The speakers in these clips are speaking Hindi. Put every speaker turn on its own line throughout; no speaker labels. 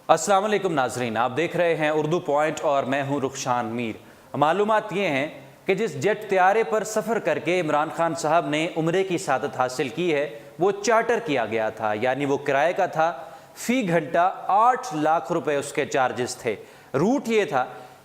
अस्सलाम वालेकुम नाजरीन, आप देख रहे हैं उर्दू पॉइंट और मैं हूं रुखशान मीर। मालूमात ये हैं कि जिस जेट त्यारे पर सफ़र करके इमरान खान साहब ने उम्रे की सादत हासिल की है वो चार्टर किया गया था, यानी वो किराए का था। फ़ी घंटा 8 लाख रुपए उसके चार्जेस थे। रूट ये था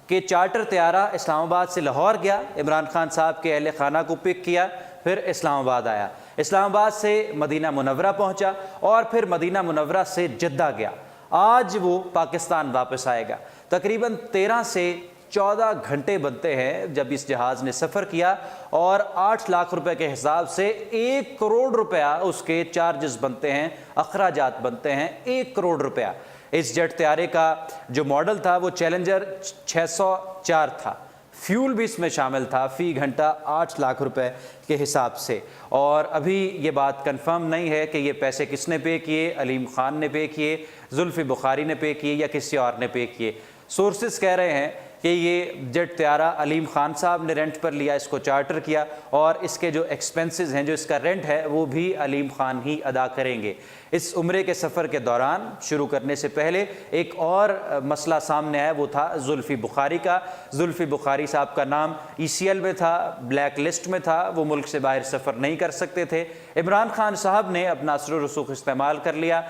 कि चार्टर त्यारा इस्लामाबाद से लाहौर गया, इमरान खान साहब के अहल खाना को पिक किया, फिर इस्लामाबाद आया, इस्लामाबाद से मदीना मुनव्वरा पहुँचा और फिर मदीना मुनव्वरा से जद्दा गया। आज वो पाकिस्तान वापस आएगा। तकरीबन 13 से 14 घंटे बनते हैं जब इस जहाज़ ने सफ़र किया और 8 लाख रुपए के हिसाब से 1 करोड़ रुपया उसके चार्जेस बनते हैं, अखराजात बनते हैं 1 करोड़ रुपया। इस जेट त्यारे का जो मॉडल था वो चैलेंजर 604 था। फ्यूल भी इसमें शामिल था, फ़ी घंटा 8 लाख रुपए के हिसाब से। और अभी ये बात कंफर्म नहीं है कि ये पैसे किसने पे किए, अलीम खान ने पे किए, जुल्फ़ी बुखारी ने पे किए या किसी और ने पे किए। सोर्सेस कह रहे हैं कि ये जेट त्यारा अलीम खान साहब ने रेंट पर लिया, इसको चार्टर किया और इसके जो एक्सपेंसेस हैं, जो इसका रेंट है, वो भी अलीम खान ही अदा करेंगे। इस उम्रे के सफ़र के दौरान शुरू करने से पहले एक और मसला सामने आया, वो था जुल्फ़ी बुखारी का। जुल्फ़ी बुखारी साहब का नाम ECL में था, ब्लैक लिस्ट में था, वो मुल्क से बाहर सफ़र नहीं कर सकते थे। इमरान खान साहब ने अपना असर रसूख इस्तेमाल कर लिया,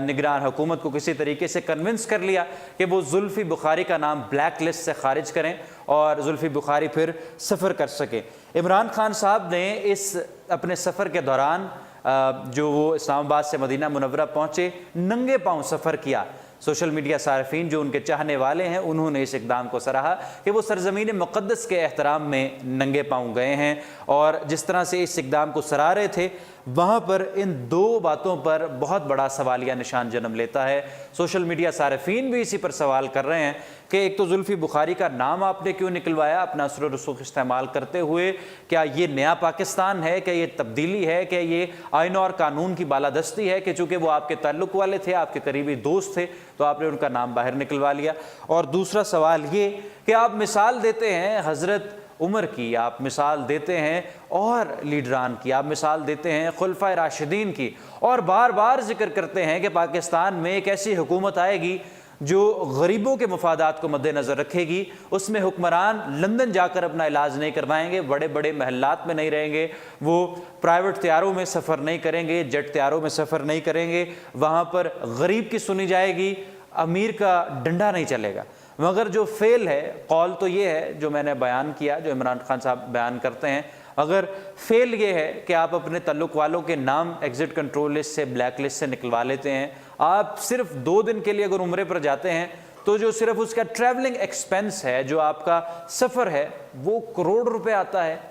निगरान हुकूमत को किसी तरीके से कन्विंस कर लिया कि वो जुल्फ़ी बुखारी का नाम ब्लैक लिस्ट से खारिज करें और जुल्फ़ी बुखारी फिर सफ़र कर सके। इमरान खान साहब ने इस अपने सफ़र के दौरान जो वो इस्लामाबाद से मदीना मुनव्वरा पहुँचे, नंगे पाँव सफ़र किया। सोशल मीडिया सार्फिन जो उनके चाहने वाले हैं, उन्होंने इस इक़दाम को सराहा कि वो सरज़मीन मुक़द्दस के एहतराम में नंगे पाँव गए हैं और जिस तरह से इस इक़दाम को सराह रहे थे, वहाँ पर इन दो बातों पर बहुत बड़ा सवालिया निशान जन्म लेता है। सोशल मीडिया सार्फिन भी इसी पर सवाल कर रहे हैं कि एक तो जुल्फ़ी बुखारी का नाम आपने क्यों निकलवाया अपना असर रसूख इस्तेमाल करते हुए? क्या ये नया पाकिस्तान है? क्या ये तब्दीली है? क्या ये आइन और कानून की बालादस्ती है कि चूँकि वो आपके ताल्लुक़ वाले थे, आपके करीबी दोस्त थे, तो आपने उनका नाम बाहर निकलवा लिया? और दूसरा सवाल ये कि आप मिसाल देते हैं हज़रत उमर की, आप मिसाल देते हैं और लीडरान की, आप मिसाल देते हैं खुलफाए राशिदीन की और बार बार जिक्र करते हैं कि पाकिस्तान में एक ऐसी हुकूमत आएगी जो गरीबों के मफादात को मद्देनज़र रखेगी। उसमें हुक्मरान लंदन जाकर अपना इलाज नहीं करवाएंगे, बड़े बड़े महल्लात में नहीं रहेंगे, वो प्राइवेट त्यारों में सफ़र नहीं करेंगे, जेट त्यारों में सफ़र नहीं करेंगे, वहाँ पर गरीब की सुनी जाएगी, अमीर का डंडा नहीं चलेगा। मगर जो फेल है, कौल तो ये है जो मैंने बयान किया, जो इमरान खान साहब बयान करते हैं, अगर फेल ये है कि आप अपने तल्लुक़ वालों के नाम एग्ज़िट कंट्रोल लिस्ट से, ब्लैक लिस्ट से निकलवा लेते हैं, आप सिर्फ 2 दिन के लिए अगर उम्रे पर जाते हैं तो जो सिर्फ उसका ट्रैवलिंग एक्सपेंस है, जो आपका सफ़र है, वो करोड़ रुपए आता है।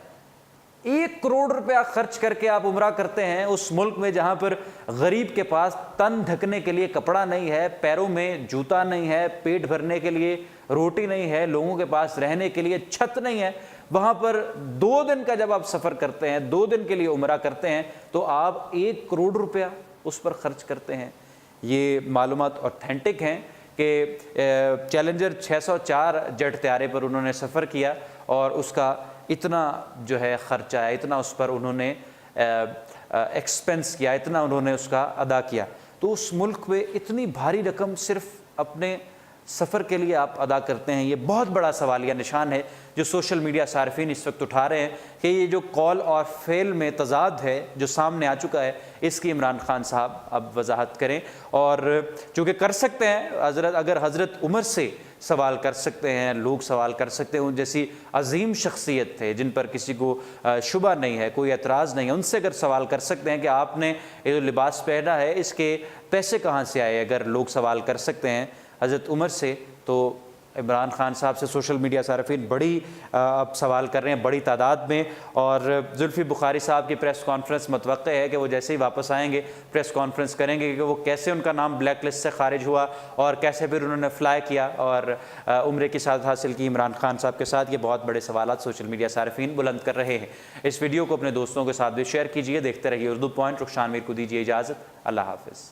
1 करोड़ रुपया खर्च करके आप उम्रा करते हैं उस मुल्क में जहाँ पर गरीब के पास तन ढकने के लिए कपड़ा नहीं है, पैरों में जूता नहीं है, पेट भरने के लिए रोटी नहीं है, लोगों के पास रहने के लिए छत नहीं है। वहाँ पर 2 दिन का जब आप सफ़र करते हैं, 2 दिन के लिए उम्रा करते हैं, तो आप 1 करोड़ रुपया उस पर ख़र्च करते हैं। ये मालूमात ऑथेंटिक हैं कि चैलेंजर 604 जेट त्यारे पर उन्होंने सफ़र किया और उसका इतना जो है ख़र्चा है, इतना उस पर उन्होंने एक्सपेंस किया, इतना उन्होंने उसका अदा किया। तो उस मुल्क में इतनी भारी रकम सिर्फ अपने सफ़र के लिए आप अदा करते हैं, ये बहुत बड़ा सवालिया निशान है जो सोशल मीडिया सार्फिन इस वक्त उठा रहे हैं कि ये जो कॉल और फेल में तज़ाद है जो सामने आ चुका है, इसकी इमरान खान साहब अब वजाहत करें। और चूँकि कर सकते हैं, अगर हज़रत उमर से सवाल कर सकते हैं, लोग सवाल कर सकते हैं, उन जैसी अजीम शख्सियत थे जिन पर किसी को शुबा नहीं है, कोई एतराज़ नहीं है, उनसे अगर सवाल कर सकते हैं कि आपने ये जो लिबास पहना है इसके पैसे कहाँ से आए, अगर लोग सवाल कर सकते हैं हज़रत उमर से, तो इमरान खान साहब से सोशल मीडिया सार्फिन बड़ी अब सवाल कर रहे हैं, बड़ी तादाद में। और जुल्फ़ी बुखारी साहब की प्रेस कॉन्फ्रेंस मतवक्क़ है कि वो जैसे ही वापस आएंगे प्रेस कॉन्फ्रेंस करेंगे कि वो कैसे उनका नाम ब्लैक लिस्ट से खारिज हुआ और कैसे फिर उन्होंने फ़्लाई किया और उम्रे की सादत हासिल की इमरान खान साहब के साथ। ये बहुत बड़े सवालात सोशल मीडिया सार्फिन बुलंद कर रहे हैं। इस वीडियो को अपने दोस्तों के साथ भी शेयर कीजिए। देखते रहिए उर्दू पॉइंट। रुखशान मीर को दीजिए इजाज़त। अल्लाह हाफ़िज़।